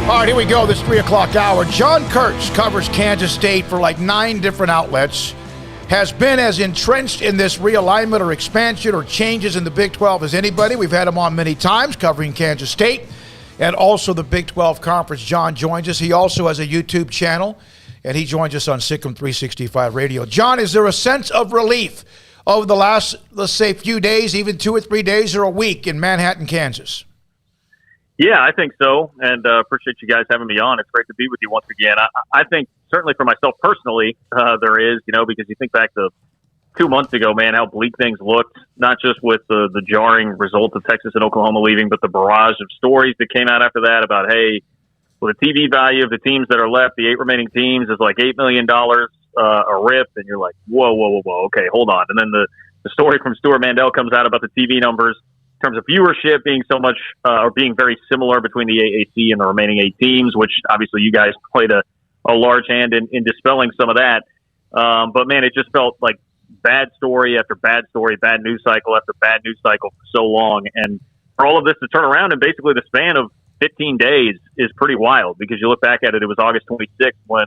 All right, here we go, this 3 o'clock hour. John Kurtz covers Kansas State for like 9 different outlets, has been as entrenched in this realignment or expansion or changes in the Big 12 as anybody. We've had him on many times covering Kansas State and also the Big 12 Conference. John joins us. He also has a YouTube channel, and he joins us on Sikkim 365 Radio. John, is there a sense of relief over the last, let's say, few days, even 2 or 3 days or a week in Manhattan, Kansas? Yeah, I think so, and appreciate you guys having me on. It's great to be with you once again. I think certainly for myself personally, there is, because you think back to 2 months ago, man, how bleak things looked, not just with the jarring result of Texas and Oklahoma leaving, but the barrage of stories that came out after that about, hey, well, the TV value of the teams that are left, the 8 remaining teams, is like $8 million a rip, and you're like, whoa, okay, hold on. And then the story from Stuart Mandel comes out about the TV numbers in terms of viewership being so much or being very similar between the AAC and the remaining 8 teams, which obviously you guys played a large hand in dispelling some of that. But, man, it just felt like bad story after bad story, bad news cycle after bad news cycle for so long. And for all of this to turn around in basically the span of 15 days is pretty wild, because you look back at it, it was August 26th when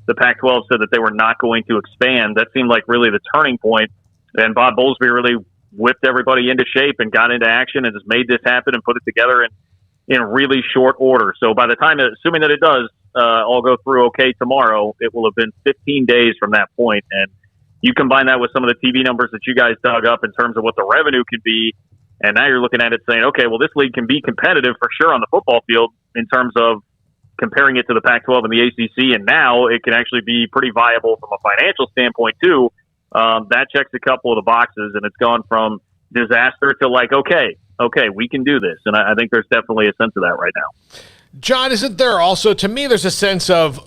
the Pac-12 said that they were not going to expand. That seemed like really the turning point. And Bob Bowlesby really whipped everybody into shape and got into action and just made this happen and put it together in really short order. So by the time, assuming that it does all go through okay tomorrow, it will have been 15 days from that point. And you combine that with some of the TV numbers that you guys dug up in terms of what the revenue could be, and now you're looking at it saying, okay, well, this league can be competitive for sure on the football field in terms of comparing it to the Pac-12 and the ACC, and now it can actually be pretty viable from a financial standpoint too. That checks a couple of the boxes, and it's gone from disaster to like, okay, we can do this. And I think there's definitely a sense of that right now. John, isn't there also, to me, there's a sense of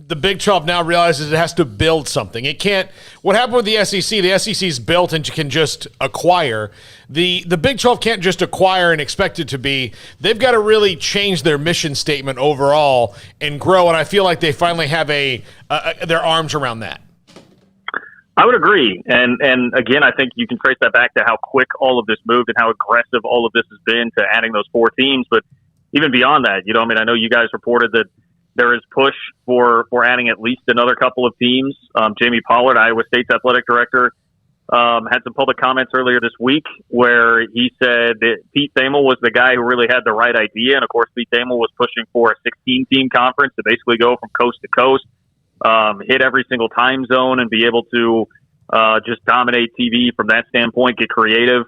the Big 12 now realizes it has to build something. It can't, what happened with the SEC's built and you can just acquire. The Big 12 can't just acquire and expect it to be. They've got to really change their mission statement overall and grow, and I feel like they finally have their arms around that. I would agree. And again, I think you can trace that back to how quick all of this moved and how aggressive all of this has been to adding those 4 teams. But even beyond that, I know you guys reported that there is push for adding at least another couple of teams. Jamie Pollard, Iowa State's athletic director, had some public comments earlier this week where he said that Pete Thamel was the guy who really had the right idea. And of course, Pete Thamel was pushing for a 16-team conference to basically go from coast to coast, hit every single time zone and be able to just dominate TV from that standpoint, get creative,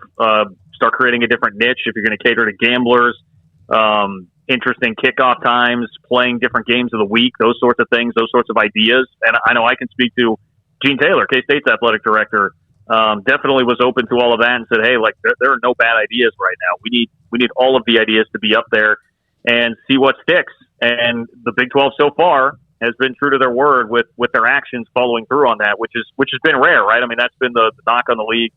start creating a different niche if you're going to cater to gamblers, interesting kickoff times, playing different games of the week, those sorts of things, those sorts of ideas. And I know I can speak to Gene Taylor, K-State's athletic director, definitely was open to all of that and said, hey, like there are no bad ideas right now. We need all of the ideas to be up there and see what sticks. And the Big 12 so far has been true to their word with their actions following through on that, which has been rare, right? I mean, that's been the knock on the league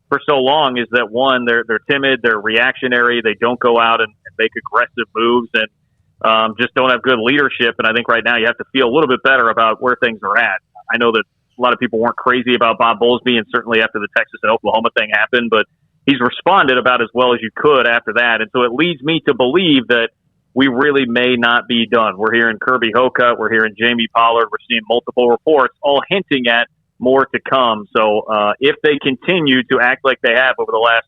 for so long, is that one, they're timid, they're reactionary, they don't go out and make aggressive moves, and just don't have good leadership. And I think right now you have to feel a little bit better about where things are at. I know that a lot of people weren't crazy about Bob Bowlesby, and certainly after the Texas and Oklahoma thing happened, but he's responded about as well as you could after that. And so it leads me to believe that we really may not be done. We're hearing Kirby Hocutt, we're hearing Jamie Pollard, we're seeing multiple reports all hinting at more to come. So if they continue to act like they have over the last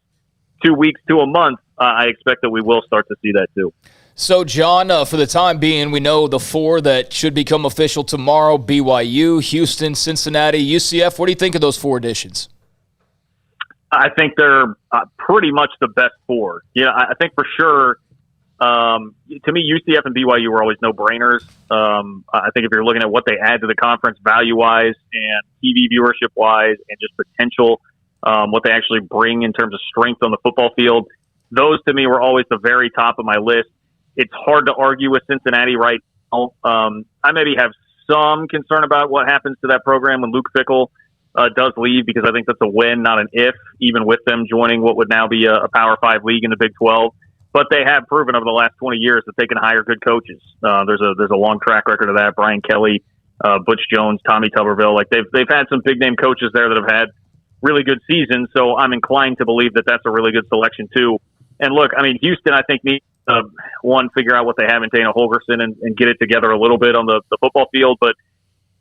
2 weeks to a month, I expect that we will start to see that too. So, John, for the time being, we know the 4 that should become official tomorrow: BYU, Houston, Cincinnati, UCF. What do you think of those 4 additions? I think they're pretty much the best 4. I think for sure, to me, UCF and BYU were always no-brainers. I think if you're looking at what they add to the conference value-wise and TV viewership-wise and just potential, what they actually bring in terms of strength on the football field, those to me were always the very top of my list. It's hard to argue with Cincinnati right now. I maybe have some concern about what happens to that program when Luke Fickell does leave, because I think that's a when, not an if, even with them joining what would now be a Power 5 league in the Big 12. But they have proven over the last 20 years that they can hire good coaches. There's a long track record of that. Brian Kelly, Butch Jones, Tommy Tuberville. Like they've had some big name coaches there that have had really good seasons. So I'm inclined to believe that that's a really good selection too. And look, I mean, Houston, I think needs to, one, figure out what they have in Dana Holgerson and get it together a little bit on the football field. But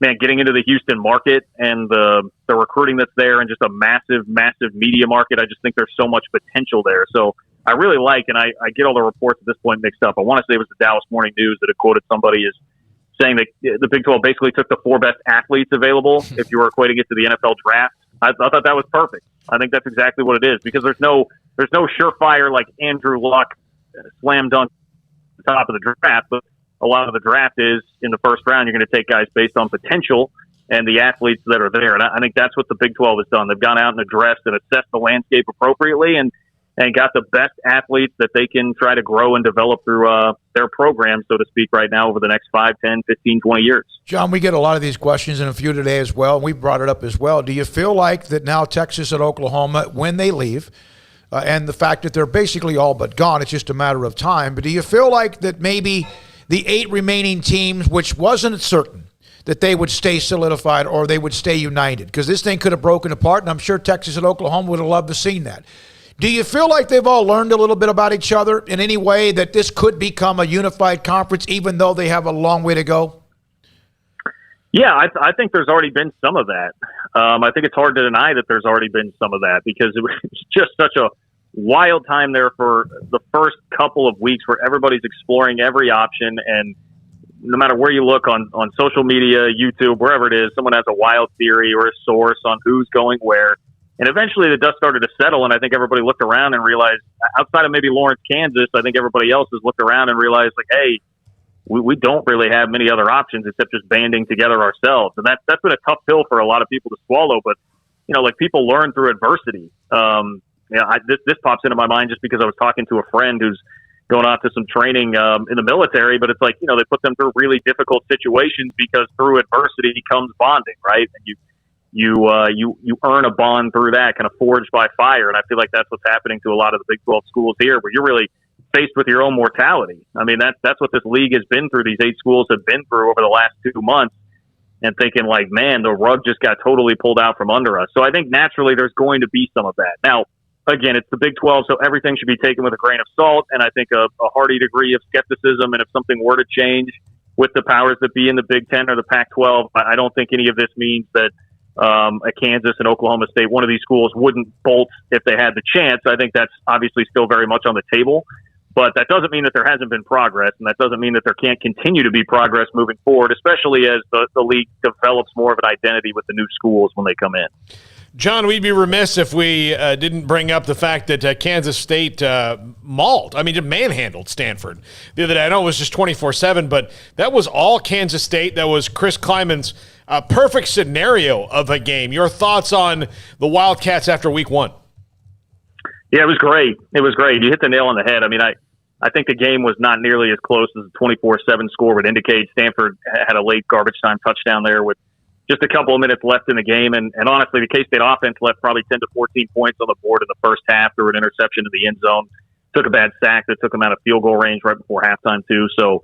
man, getting into the Houston market and the recruiting that's there and just a massive, massive media market, I just think there's so much potential there. So I really like, and I get all the reports at this point mixed up. I want to say it was the Dallas Morning News that had quoted somebody as saying that the Big 12 basically took the 4 best athletes available if you were equating it to the NFL draft. I thought that was perfect. I think that's exactly what it is, because there's no surefire like Andrew Luck slam dunk at the top of the draft, but a lot of the draft is in the first round. You're going to take guys based on potential and the athletes that are there. And I think that's what the Big 12 has done. They've gone out and addressed and assessed the landscape appropriately and got the best athletes that they can try to grow and develop through their program, so to speak, right now over the next 5, 10, 15, 20 years. John, we get a lot of these questions and a few today as well. We brought it up as well. Do you feel like that now Texas and Oklahoma, when they leave, and the fact that they're basically all but gone, it's just a matter of time, but do you feel like that maybe the 8 remaining teams, which wasn't certain that they would stay solidified or they would stay united, because this thing could have broken apart, and I'm sure Texas and Oklahoma would have loved to have seen that. Do you feel like they've all learned a little bit about each other in any way that this could become a unified conference, even though they have a long way to go? Yeah, I think there's already been some of that. I think it's hard to deny that there's already been some of that, because it was just such a wild time there for the first couple of weeks where everybody's exploring every option. And no matter where you look on social media, YouTube, wherever it is, someone has a wild theory or a source on who's going where. And eventually the dust started to settle, and I think everybody looked around and realized, outside of maybe Lawrence, Kansas, I think everybody else has looked around and realized, like, hey, we don't really have many other options except just banding together ourselves. And that's been a tough pill for a lot of people to swallow. But, you know, like, people learn through adversity. This pops into my mind just because I was talking to a friend who's going off to some training in the military, but it's like, you know, they put them through really difficult situations because through adversity comes bonding, right? And you earn a bond through that, kind of forged by fire. And I feel like that's what's happening to a lot of the Big 12 schools here, where you're really faced with your own mortality. I mean, that's what this league has been through. These 8 schools have been through over the last 2 months, and thinking like, man, the rug just got totally pulled out from under us. So I think naturally there's going to be some of that. Now, again, it's the Big 12, so everything should be taken with a grain of salt, and I think a hearty degree of skepticism. And if something were to change with the powers that be in the Big 10 or the Pac-12, I don't think any of this means that a Kansas and Oklahoma State, one of these schools, wouldn't bolt if they had the chance. I think that's obviously still very much on the table, but that doesn't mean that there hasn't been progress, and that doesn't mean that there can't continue to be progress moving forward, especially as the league develops more of an identity with the new schools when they come in. John, we'd be remiss if we didn't bring up the fact that Kansas State manhandled Stanford the other day. I know it was just 24-7, but that was all Kansas State. That was Chris Kleiman's perfect scenario of a game. Your thoughts on the Wildcats after week 1? Yeah, it was great. It was great. You hit the nail on the head. I mean, I think the game was not nearly as close as the 24-7 score would indicate. Stanford had a late garbage time touchdown there with just a couple of minutes left in the game. And honestly, the K-State offense left probably 10 to 14 points on the board in the first half through an interception in the end zone. Took a bad sack that took them out of field goal range right before halftime, too. So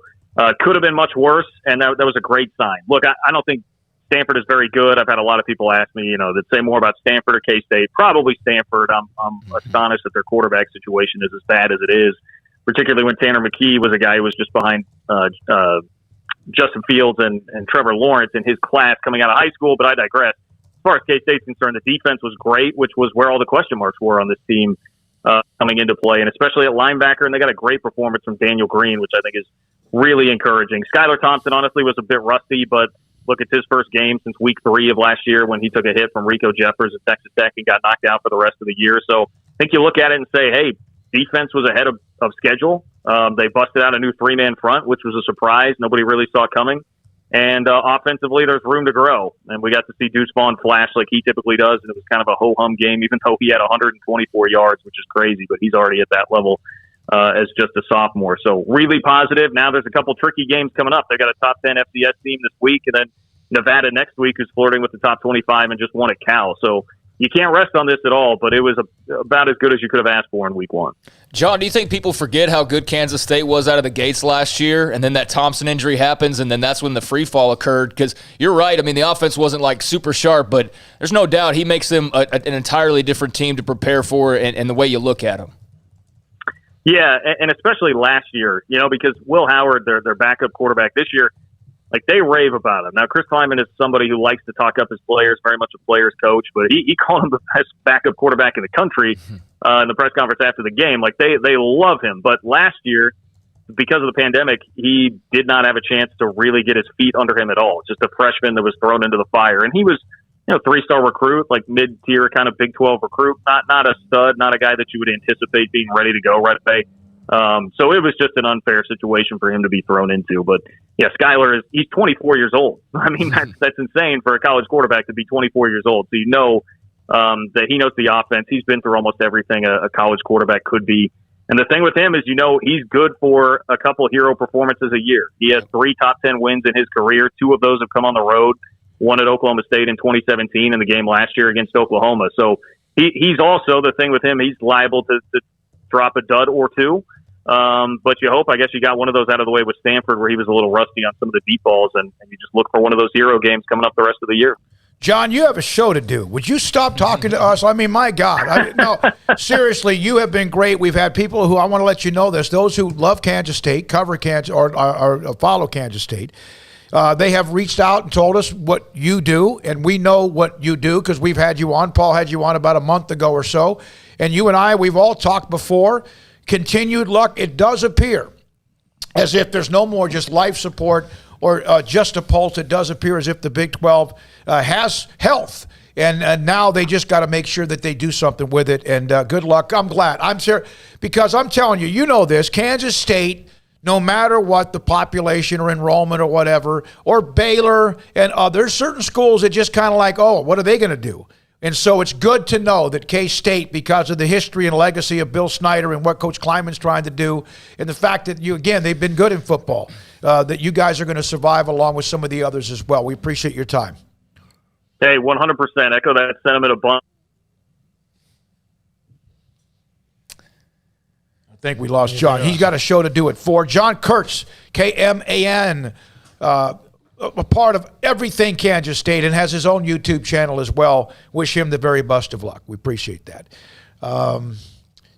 could have been much worse, and that was a great sign. Look, I don't think Stanford is very good. I've had a lot of people ask me, that say more about Stanford or K-State. Probably Stanford. I'm astonished that their quarterback situation is as bad as it is, particularly when Tanner McKee was a guy who was just behind Justin Fields and Trevor Lawrence in his class coming out of high school, but I digress. As far as K-State's concerned, the defense was great, which was where all the question marks were on this team coming into play, and especially at linebacker, and they got a great performance from Daniel Green, which I think is really encouraging. Skylar Thompson, honestly, was a bit rusty, but look, it's his first game since week 3 of last year when he took a hit from Rico Jeffers at Texas Tech and got knocked out for the rest of the year. So I think you look at it and say, hey, defense was ahead of schedule. They busted out a new 3-man front, which was a surprise. Nobody really saw coming. And offensively, there's room to grow. And we got to see Deuce Vaughn flash like he typically does. And it was kind of a ho-hum game, even though he had 124 yards, which is crazy. But he's already at that level as just a sophomore. So really positive. Now there's a couple tricky games coming up. They got a top 10 FCS team this week, and then Nevada next week, who's flirting with the top 25 and just won at Cal. So you can't rest on this at all, but it was about as good as you could have asked for in week 1. John, do you think people forget how good Kansas State was out of the gates last year, and then that Thompson injury happens, and then that's when the free fall occurred? Because you're right. I mean, the offense wasn't like super sharp, but there's no doubt he makes them an entirely different team to prepare for and the way you look at them. Yeah, and especially last year, because Will Howard, their backup quarterback this year, like they rave about him. Now, Chris Kleiman is somebody who likes to talk up his players, very much a player's coach, but he called him the best backup quarterback in the country in the press conference after the game. Like they love him. But last year, because of the pandemic, he did not have a chance to really get his feet under him at all. Just a freshman that was thrown into the fire. And he was, 3-star recruit, like mid-tier kind of Big 12 recruit, not a stud, not a guy that you would anticipate being ready to go right away. So it was just an unfair situation for him to be thrown into. But yeah, Skyler he's 24 years old. I mean, that's insane for a college quarterback to be 24 years old. So that he knows the offense. He's been through almost everything a college quarterback could be. And the thing with him is, he's good for a couple hero performances a year. He has 3 top 10 wins in his career. 2 of those have come on the road. One at Oklahoma State in 2017 in the game last year against Oklahoma. So he's also, the thing with him, he's liable to drop a dud or two. But you hope, I guess you got one of those out of the way with Stanford where he was a little rusty on some of the deep balls, and you just look for one of those hero games coming up the rest of the year. John, you have a show to do. Would you stop talking to us? I mean, my God. No, seriously, you have been great. We've had people who, I want to let you know this, those who love Kansas State, cover Kansas, or follow Kansas State, they have reached out and told us what you do, and we know what you do because we've had you on. Paul had you on about a month ago or so, and you and I, we've all talked before. Continued luck. It does appear as if there's no more just life support or just a pulse. It does appear as if the Big 12 has health, and now they just got to make sure that they do something with it, and good luck. I'm glad. I'm sure, because I'm telling you, you know this, Kansas State, no matter what the population or enrollment or whatever, or Baylor and there's certain schools that just kind of like, oh, what are they going to do? And so it's good to know that K-State, because of the history and legacy of Bill Snyder and what Coach Kleiman's trying to do, and the fact that they've been good in football, that you guys are going to survive along with some of the others as well. We appreciate your time. Hey, 100%. Echo that sentiment a bunch. I think we lost John. He's got a show to do it for. John Kurtz, KMAN, a part of everything Kansas State, and has his own YouTube channel as well. Wish him the very best of luck. We appreciate that. I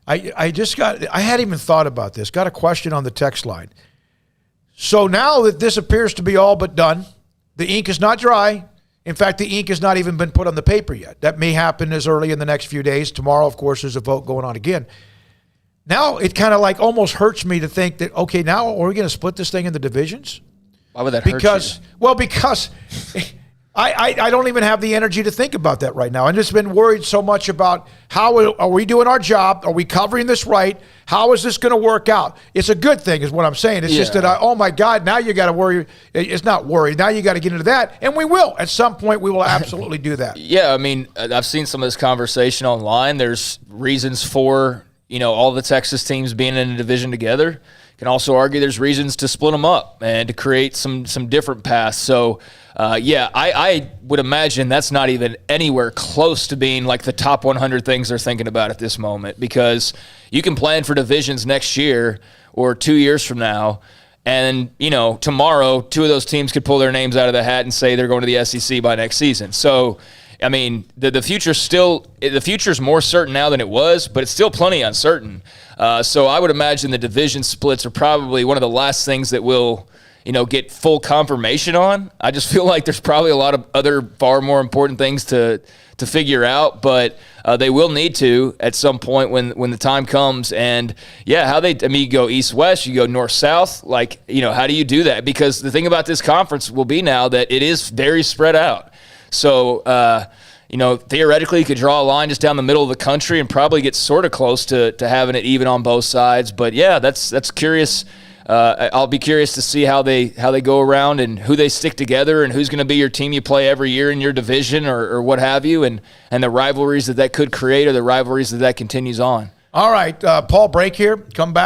hadn't even thought about this. Got a question on the text line. So now that this appears to be all but done, the ink is not dry. In fact, the ink has not even been put on the paper yet. That may happen as early in the next few days. Tomorrow, of course, there's a vote going on again. Now it kind of like almost hurts me to think that, okay, now are we going to split this thing into divisions? Why would that hurt you? Well, because I don't even have the energy to think about that right now. I've just been worried so much about how are we doing our job? Are we covering this right? How is this going to work out? It's a good thing is what I'm saying. It's just that, oh, my God, now you got to worry. It's not worry. Now you got to get into that, and we will. At some point, we will absolutely do that. Yeah, I mean, I've seen some of this conversation online. There's reasons for, all the Texas teams being in a division together. Can also argue there's reasons to split them up and to create some different paths. So, I would imagine that's not even anywhere close to being like the top 100 things they're thinking about at this moment, because you can plan for divisions next year or 2 years from now, and, tomorrow 2 of those teams could pull their names out of the hat and say they're going to the SEC by next season. So, I mean, the future's more certain now than it was, but it's still plenty uncertain. So I would imagine the division splits are probably one of the last things that we'll, get full confirmation on. I just feel like there's probably a lot of other far more important things to figure out, but they will need to at some point when the time comes. And yeah, you go east-west, you go north-south, how do you do that? Because the thing about this conference will be now that it is very spread out. So, theoretically, you could draw a line just down the middle of the country and probably get sort of close to having it even on both sides. But yeah, that's curious. I'll be curious to see how they go around and who they stick together and who's going to be your team you play every year in your division or what have you, and the rivalries that could create or the rivalries that continues on. All right, Paul, break here. Come back.